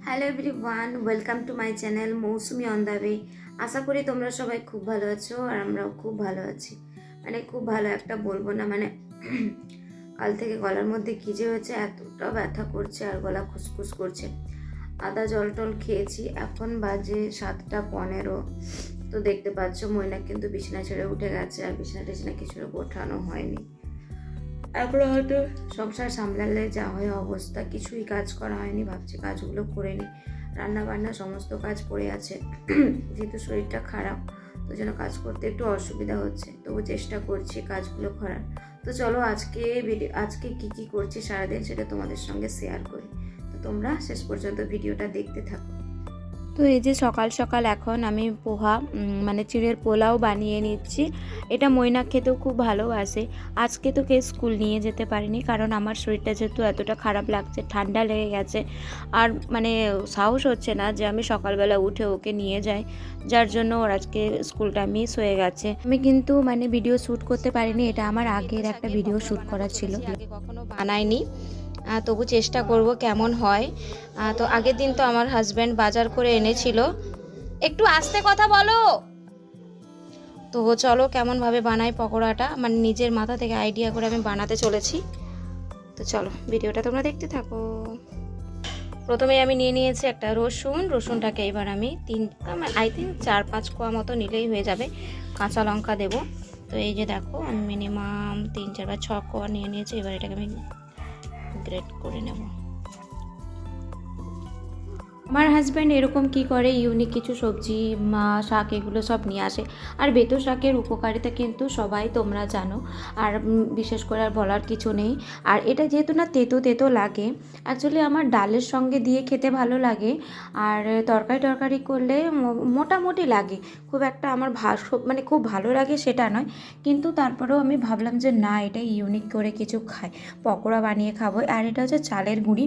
Hello everyone, welcome to my channel Mousumi on the way. আশা করি তোমরা সবাই খুব ভালো আছো আর আমরাও খুব ভালো আছি। খুব ভালো একটা বলবো না, কাল থেকে গলার মধ্যে কী যে হয়েছে, এতটা ব্যথা করছে আর গলা খুসখুস করছে। আদা জল টল খেয়েছি, এখন বাজে 7:15। তো দেখতে পাচ্ছ ময়না কিন্তু বিছানা ছেড়ে উঠে গেছে, আর বিছানা টিছানা কিছু গোছানো হয়নি। এখন হয়তো সংসার সামলালে যা হয় অবস্থা, কিছুই কাজ করা হয়নি। ভাবছি কাজগুলো করে নিই, রান্না বান্না সমস্ত কাজ পড়ে আছে। যেহেতু শরীরটা খারাপ, তো যেন কাজ করতে একটু অসুবিধা হচ্ছে, তবু চেষ্টা করছি কাজগুলো করার। তো চলো আজকে কি করছি সারাদিন সেটা তোমাদের সঙ্গে শেয়ার করি। তো তোমরা শেষ পর্যন্ত ভিডিওটা দেখতে থাকো। তো এই যে সকাল সকাল এখন আমি পোহা চিড়ের পোলাও বানিয়ে নিচ্ছি। এটা ময়না খেতেও খুব ভালোবাসে। আজকে তো কে স্কুল নিয়ে যেতে পারিনি, কারণ আমার শরীরটা যেহেতু এতটা খারাপ লাগছে, ঠান্ডা লেগে গেছে, আর সাহস হচ্ছে না যে আমি সকালবেলা উঠে ওকে নিয়ে যাই, যার জন্য ওর আজকে স্কুলটা মিস হয়ে গেছে। আমি কিন্তু ভিডিও শ্যুট করতে পারিনি, এটা আমার আগের একটা ভিডিও শ্যুট করা ছিল, আগে কখনো বানাইনি। তবু চেষ্টা করব কেমন হয়। তো আগের দিন তো আমার হাজব্যান্ড বাজার করে এনেছিল। একটু আস্তে কথা বলো। তো চলো কেমনভাবে বানাই পকোড়াটা, নিজের মাথা থেকে আইডিয়া করে আমি বানাতে চলেছি। তো চলো ভিডিওটা তোমরা দেখতে থাকো। প্রথমে আমি নিয়ে নিয়েছি একটা রসুনটাকে এবার আমি 4-5 কোয়া মতো নিলেই হয়ে যাবে। কাঁচা লঙ্কা দেব। তো এই যে দেখো আমি মিনিমাম 3-4 বা 6 কোয়া নিয়ে নিয়েছি। এবার এটাকে আমি গ্রেট করে নেব। আমার হাজব্যান্ড এরকম কি করে, ইউনিক কিছু সবজি শাক এগুলো সব নিয়ে আসে। আর বেতো শাকের উপকারিতা কিন্তু সবাই তোমরা জানো, আর বিশেষ করে আর বলার কিছু নেই। আর এটা যেহেতু না তেতো তেতো লাগে, অ্যাকচুয়ালি আমার ডালের সঙ্গে দিয়ে খেতে ভালো লাগে, আর তরকারি করলে মোটামুটি লাগে। খুব একটা আমার খুব ভালো লাগে সেটা নয়, কিন্তু তারপরেও আমি ভাবলাম যে না, এটা ইউনিক করে কিছু খাই, পকোড়া বানিয়ে খাবো। আর এটা হচ্ছে চালের গুঁড়ি।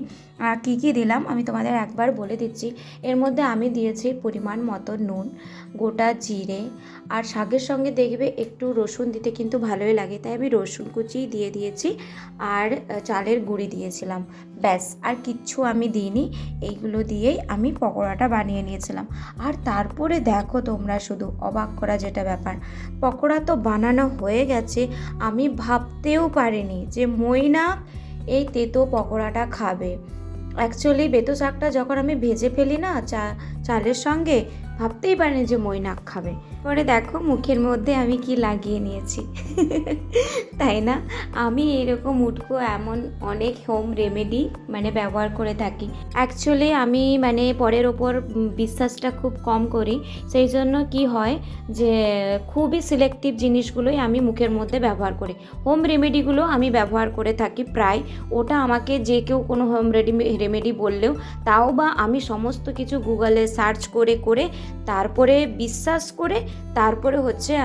আর কী কী দিলাম আমি তোমাদের একবার বলে দিচ্ছি। এর মধ্যে আমি দিয়েছি পরিমাণ মতো নুন, গোটা জিরে, আর শাকের সঙ্গে দেখবে একটু রসুন দিতে কিন্তু ভালোই লাগে, তাই আমি রসুন কুচি দিয়ে দিয়েছি, আর চালের গুঁড়ি দিয়েছিলাম। ব্যাস, আর কিচ্ছু আমি দিইনি। এইগুলো দিয়েই আমি পকোড়াটা বানিয়ে নিয়েছিলাম। আর তারপরে দেখো তোমরা, শুধু অবাক করা যেটা ব্যাপার, পকোড়া তো বানানো হয়ে গেছে, আমি ভাবতেও পারিনি যে ময়না এই তেতো পকোড়াটা খাবে। অ্যাকচুয়ালি বেতো শাকটা যখন আমি ভেজে ফেলি না চালের সঙ্গে, ভাবতেই পারিনি যে মৈনাক খাবে। পরে দেখো মুখের মধ্যে আমি কি লাগিয়ে নিয়েছি। তাই না? আমি এরকম উটকো এমন অনেক হোম রেমেডি ব্যবহার করে থাকি। অ্যাকচুয়ালি আমি পরের ওপর বিশ্বাসটা খুব কম করি, সেই জন্য কি হয় যে খুবই সিলেক্টিভ জিনিসগুলোই আমি মুখের মধ্যে ব্যবহার করি। হোম রেমেডিগুলো আমি ব্যবহার করে থাকি প্রায়। ওটা আমাকে যে কেউ কোনো হোম রেমেডি বললেও, তাও বা আমি সমস্ত কিছু গুগলে সার্চ করে করে তারপরে বিশ্বাস করে তারপরে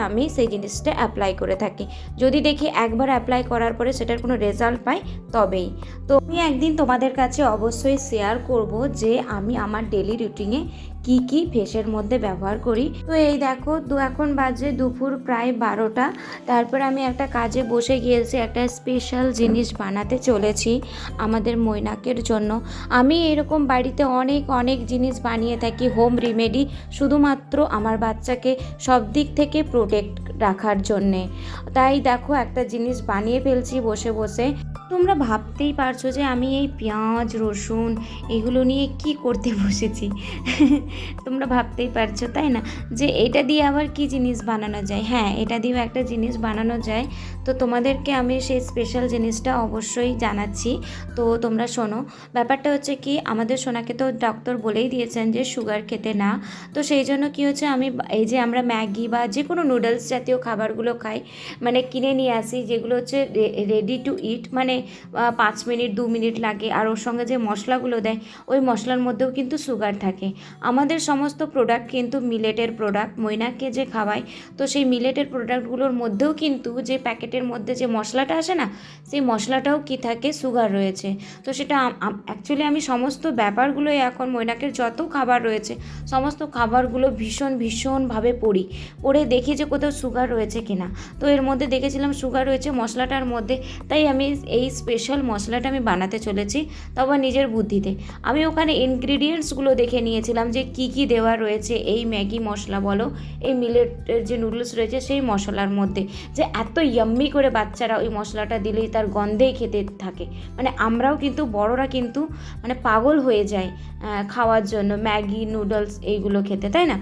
আমি সেই জিনিসটা অ্যাপ্লাই করে থাকি। যদি দেখি একবার অ্যাপ্লাই করার পরে সেটার কোনো রেজাল্ট পাই, তবেই। তো আমি একদিন তোমাদের কাছে অবশ্যই শেয়ার করব যে আমি আমার ডেলি রুটিনে কি কি ফেসের মধ্যে ব্যবহার করি। তো এই দেখো এখন বাজে দুপুর প্রায় 12টা। তারপর আমি একটা কাজে বসে গিয়েছি, একটা স্পেশাল জিনিস বানাতে চলেছি আমাদের মৈনাকের জন্য। আমি এরকম বাড়িতে অনেক অনেক জিনিস বানিয়ে থাকি হোম রেমেডি, শুধুমাত্র আমার বাচ্চাকে সব দিক থেকে প্রোটেক্ট রাখার জন্যে। তাই দেখো একটা জিনিস বানিয়ে ফেলছি বসে বসে। তোমরা ভাবতেই পারছো যে আমি এই পেঁয়াজ রসুন এগুলো নিয়ে কি করতে বসেছি। তোমরা ভাবতেই পারছো তাই না, যে এটা দিয়ে আবার কি জিনিস বানানো যায়। হ্যাঁ, এটা দিয়েও একটা জিনিস বানানো যায়। তো তোমাদেরকে আমি সেই স্পেশাল জিনিসটা অবশ্যই জানাচ্ছি। তো তোমরা শোনো, ব্যাপারটা হচ্ছে কি, আমাদের সোনাকে তো ডক্টর বলেই দিয়েছেন যে সুগার খেতে না। তো সেই জন্য কি হচ্ছে, আমি এই যে আমরা ম্যাগি বা যে কোনো নুডলস জাতীয় খাবারগুলো খাই, কিনে নিয়ে আসি, যেগুলো হচ্ছে ready to it, 5 minute 2 minute লাগে, আর ওর সঙ্গে যে মশলাগুলো দেয়, ওই মশলার মধ্যেও কিন্তু সুগার থাকে। আমাদের সমস্ত প্রোডাক্ট কিন্তু মিলেটের প্রোডাক্ট, মৈনাককে যে খাওয়াই, তো সেই মিলেটের প্রোডাক্টগুলোর মধ্যেও কিন্তু যে প্যাকেটে প্যাকেটের মধ্যে যে মশলাটা আসে না, সেই মশলাটাও কি থাকে, সুগার রয়েছে। তো সেটা অ্যাকচুয়ালি আমি সমস্ত ব্যাপারগুলোই এখন মৈনাকের যত খাবার রয়েছে সমস্ত খাবারগুলো ভীষণভাবে পড়ে দেখি যে কোথাও সুগার রয়েছে কিনা। তো এর মধ্যে দেখেছিলাম সুগার রয়েছে মশলাটার মধ্যে, তাই আমি এই স্পেশাল মশলাটা আমি বানাতে চলেছি, তবে নিজের বুদ্ধিতে। আমি ওখানে ইনগ্রিডিয়েন্টসগুলো দেখে নিয়েছিলাম যে কি কি দেওয়া রয়েছে এই ম্যাগি মশলা বলো, এই মিলেটের যে নুডলস রয়েছে সেই মশলার মধ্যে, যে এত ইয়াম্মি করে বাচ্চারা ওই মশলাটা দিলেই তার গন্ধেই খেতে থাকে। মানে আমরাও কিন্তু বড়রা কিন্তু মানে পাগল হয়ে যায় খাওয়ার জন্য ম্যাগি নুডলস এইগুলো খেতে, তাই না?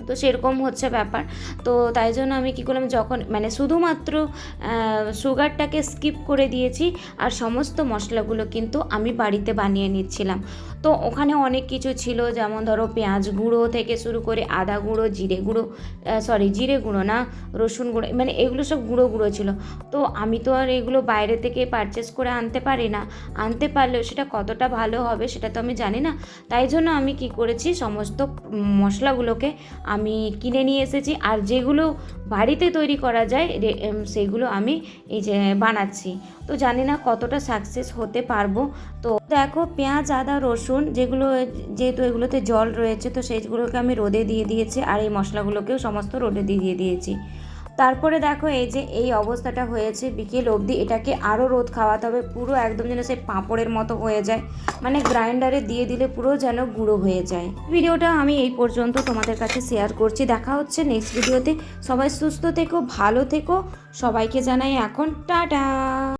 তো সেরকম হচ্ছে ব্যাপার। তো তাই জন্য আমি কী করলাম, যখন মানে শুধুমাত্র সুগারটাকে স্কিপ করে দিয়েছি আর সমস্ত মশলাগুলো কিন্তু আমি বাড়িতে বানিয়ে নিচ্ছিলাম। তো ওখানে অনেক কিছু ছিল, যেমন ধরো পেঁয়াজ গুঁড়ো থেকে শুরু করে আদা গুঁড়ো, জিরে গুঁড়ো না, রসুন গুঁড়ো, মানে এগুলো সব গুঁড়ো গুঁড়ো ছিল। তো আমি তো আর এগুলো বাইরে থেকে পারচেস করে আনতে পারি না, আনতে পারলেও সেটা কতটা ভালো হবে সেটা তো আমি জানি না। তাই জন্য আমি কি করেছি, সমস্ত মশলাগুলোকে আমি কিনে নিয়ে এসেছি, আর যেগুলো বাড়িতে তৈরি করা যায় সেগুলো আমি এই যে বানাচ্ছি। তো জানি না কতটা সাকসেস হতে পারবো। তো দেখো পেঁয়াজ আদা রসুন যেগুলো, যেহেতু এগুলোতে জল রয়েছে তো সেইগুলোকে আমি রোদে দিয়ে দিয়েছি, আর এই মশলাগুলোকেও সমস্ত রোদে দিয়ে দিয়েছি। তারপরে দেখো এই যে এই অবস্থাটা হয়েছে বিকেল অবধি, এটাকে আরও রোদ খাওয়াতে হবে, পুরো একদম যেন সেই পাঁপড়ের মতো হয়ে যায়, মানে গ্রাইন্ডারে দিয়ে দিলে পুরো যেন গুঁড়ো হয়ে যায়। ভিডিওটা আমি এই পর্যন্ত তোমাদের কাছে শেয়ার করছি, দেখা হচ্ছে নেক্সট ভিডিওতে। সবাই সুস্থ থেকো, ভালো থেকো, সবাইকে জানাই এখন টাটা।